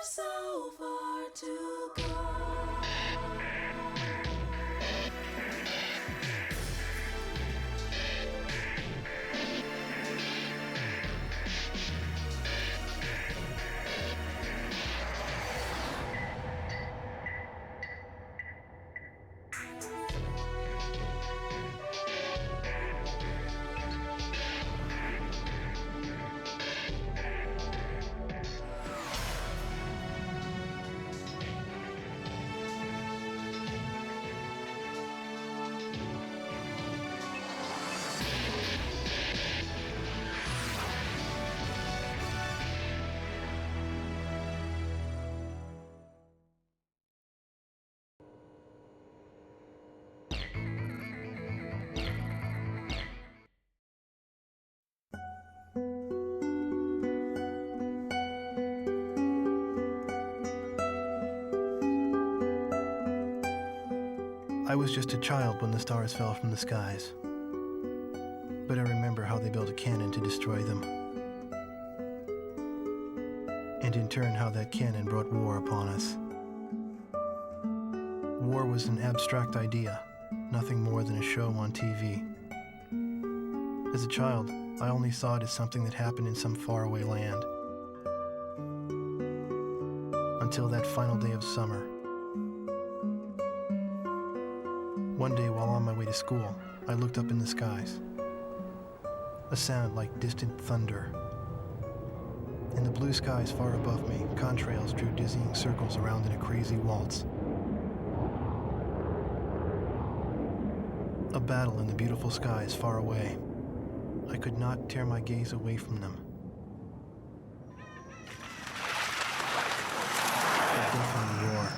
so far to go. I was just a child when the stars fell from the skies, but I remember how they built a cannon to destroy them, and in turn how that cannon brought war upon us. War was an abstract idea, nothing more than a show on TV. As a child, I only saw it as something that happened in some faraway land. Until that final day of summer. One day while on my way to school, I looked up in the skies. A sound like distant thunder. In the blue skies far above me, contrails drew dizzying circles around in a crazy waltz. A battle in the beautiful skies far away. I could not tear my gaze away from them. A deafening roar.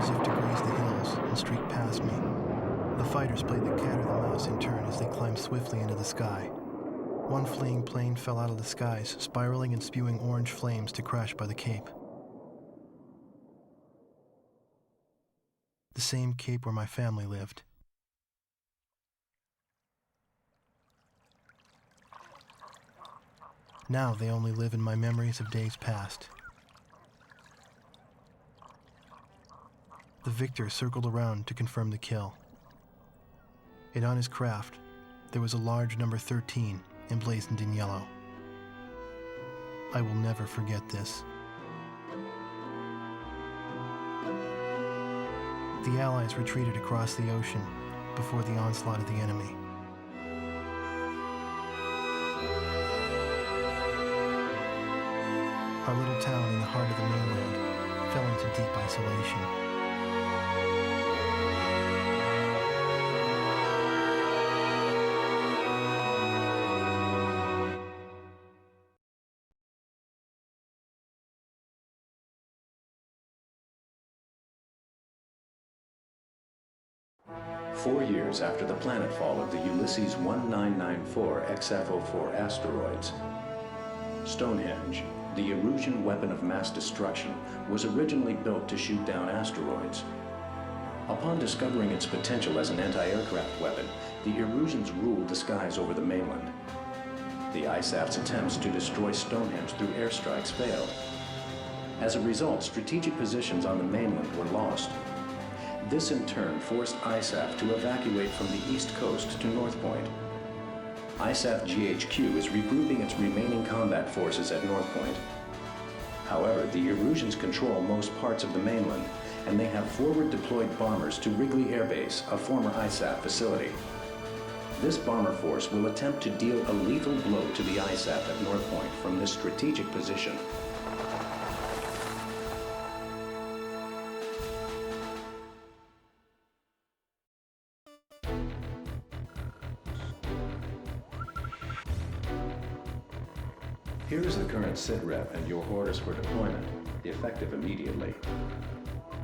As if to graze the hills and streak past me. The fighters played the cat or the mouse in turn as they climbed swiftly into the sky. One fleeing plane fell out of the skies, spiraling and spewing orange flames to crash by the Cape. The same Cape where my family lived. Now they only live in my memories of days past. The victor circled around to confirm the kill. And on his craft, there was a large number 13 emblazoned in yellow. I will never forget this. The Allies retreated across the ocean before the onslaught of the enemy. Our little town in the heart of the mainland fell into deep isolation. Four years after the planetfall of the Ulysses 1994 XF-04 asteroids, Stonehenge, the Erusian weapon of mass destruction, was originally built to shoot down asteroids. Upon discovering its potential as an anti-aircraft weapon, the Erusians ruled the skies over the mainland. The ISAF's attempts to destroy Stonehenge through airstrikes failed. As a result, strategic positions on the mainland were lost. This in turn forced ISAF to evacuate from the east coast to North Point. ISAF GHQ is regrouping its remaining combat forces at North Point. However, the Erusians control most parts of the mainland, and they have forward deployed bombers to Wrigley Air Base, a former ISAF facility. This bomber force will attempt to deal a lethal blow to the ISAF at North Point from this strategic position. Here is the current SITREP and your orders for deployment, effective immediately.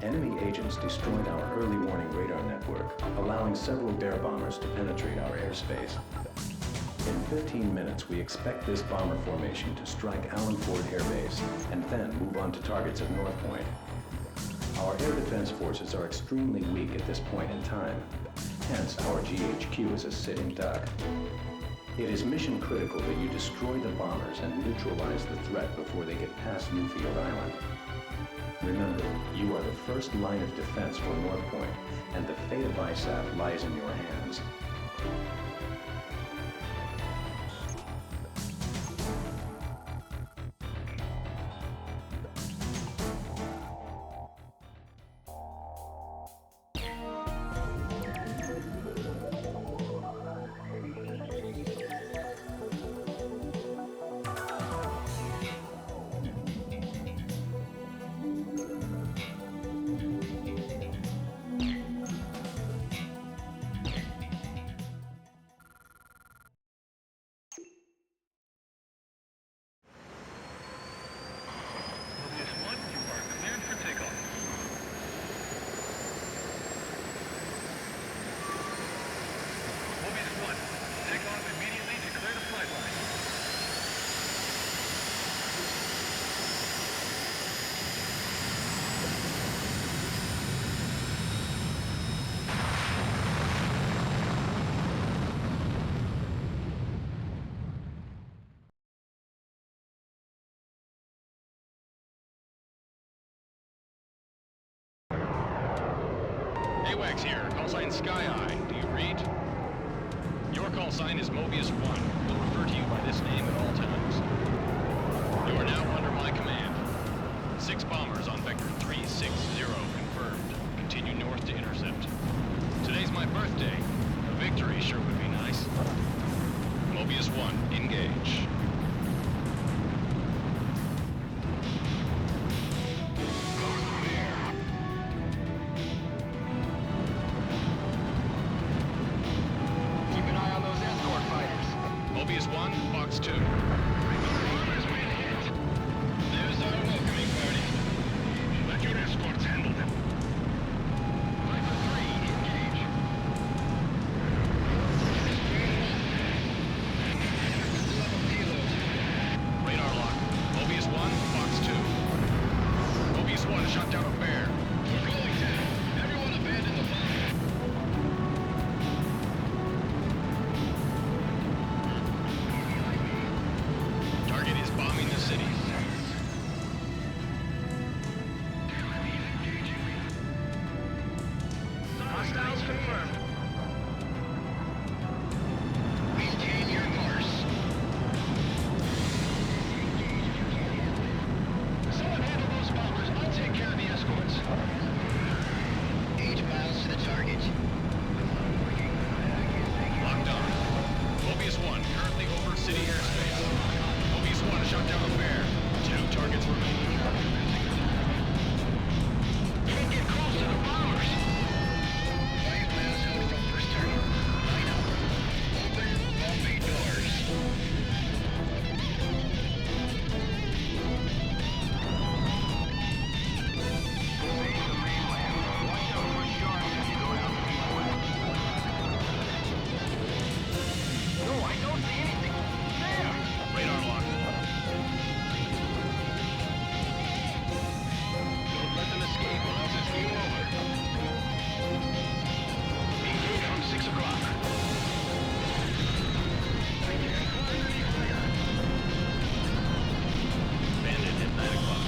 Enemy agents destroyed our early warning radar network, allowing several bear bombers to penetrate our airspace. In 15 minutes, we expect this bomber formation to strike Allen Ford Air Base and then move on to targets at North Point. Our air defense forces are extremely weak at this point in time, hence our GHQ is a sitting duck. It is mission critical that you destroy the bombers and neutralize the threat before they get past Newfield Island. Remember, you are the first line of defense for North Point, and the fate of ISAF lies in your hands. AWACS here, call sign Sky Eye. Do you read? Your call sign is Mobius 1. We'll refer to you by this name at all times. You are now under my command. 6 bombers on Vector 360 confirmed. Continue north to intercept. Today's my birthday. A victory sure would be nice. Mobius 1, engage. Mobius 1, Fox 2. There's our welcoming party. Let your escorts handle them. Viper 3, engage. Radar lock. Mobius 1, Fox 2. Mobius 1 shot down a bear. We're going to. Everyone abandon the bomb. Target is bombing the city. Hostiles confirmed. Maintain your course. Someone handle those bombers. I'll take care of the escorts. 8 miles to the target. Locked on. Mobius 1, currently over city airspace. Mobius 1 shot down a bear. 2 targets remaining. Can't get close to the bombers. 5 miles out from first target. Line up. Open all bay doors. Face the mainland. Watch out for sharks as you go down the east-west. No, I don't see anything. There! Radar lock. Don't let them escape or else it's game over. Engage from 6 o'clock. Bandit at 9 o'clock.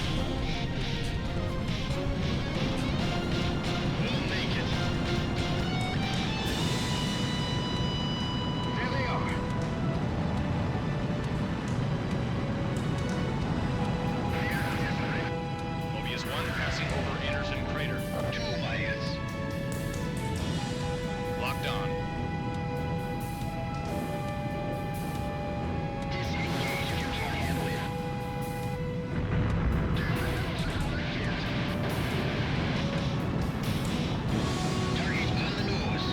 We'll make it. There they are. Mobius 1 passing over Anderson Crater. 2 miles. Locked on. Disengage if you can't handle it. Target on the nose.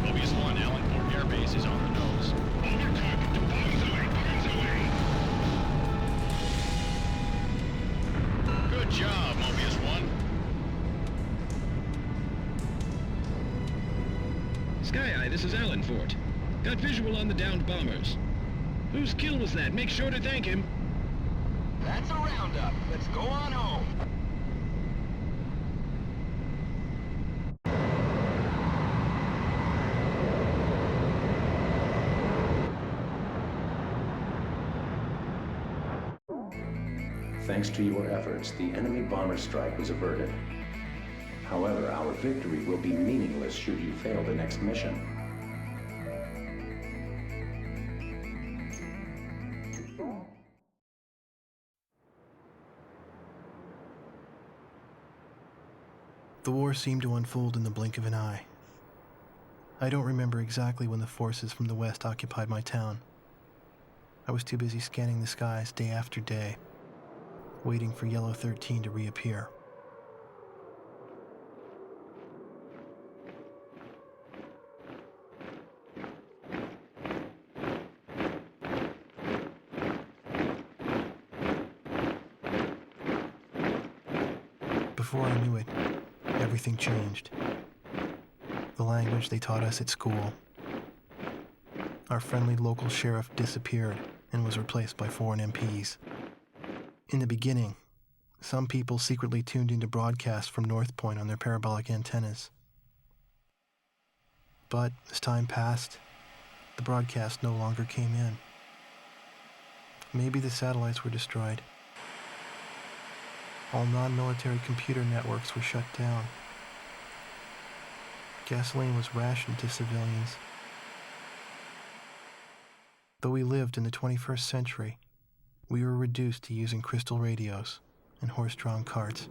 Mobius 1, Allenport Air Base is on the nose. Over target, the bombs away, bombs away! Good job, Mobius 1. Sky Eye, this is Allenport. Got visual on the downed bombers. Whose kill was that? Make sure to thank him. That's a roundup. Let's go on home. Thanks to your efforts, the enemy bomber strike was averted. However, our victory will be meaningless should you fail the next mission. The war seemed to unfold in the blink of an eye. I don't remember exactly when the forces from the west occupied my town. I was too busy scanning the skies day after day, waiting for Yellow 13 to reappear. Before I knew it, everything changed. The language they taught us at school. Our friendly local sheriff disappeared and was replaced by foreign MPs. In the beginning, some people secretly tuned into broadcasts from North Point on their parabolic antennas. But as time passed, the broadcast no longer came in. Maybe the satellites were destroyed. All non-military computer networks were shut down. Gasoline was rationed to civilians. Though we lived in the 21st century, we were reduced to using crystal radios and horse-drawn carts.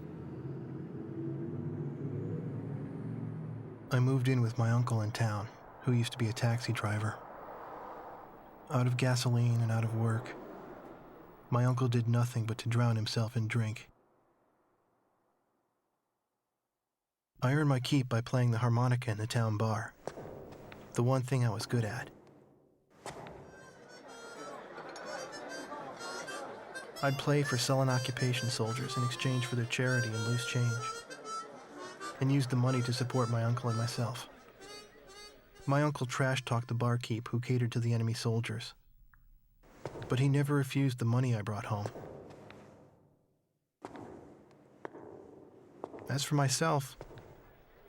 I moved in with my uncle in town, who used to be a taxi driver. Out of gasoline and out of work, my uncle did nothing but to drown himself in drink. I earned my keep by playing the harmonica in the town bar, the one thing I was good at. I'd play for sullen occupation soldiers in exchange for their charity and loose change, and used the money to support my uncle and myself. My uncle trash-talked the barkeep who catered to the enemy soldiers, but he never refused the money I brought home. As for myself,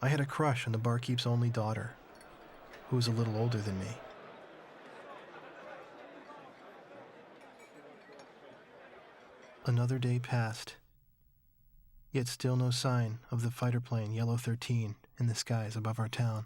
I had a crush on the barkeep's only daughter, who was a little older than me. Another day passed, yet still no sign of the fighter plane Yellow 13 in the skies above our town.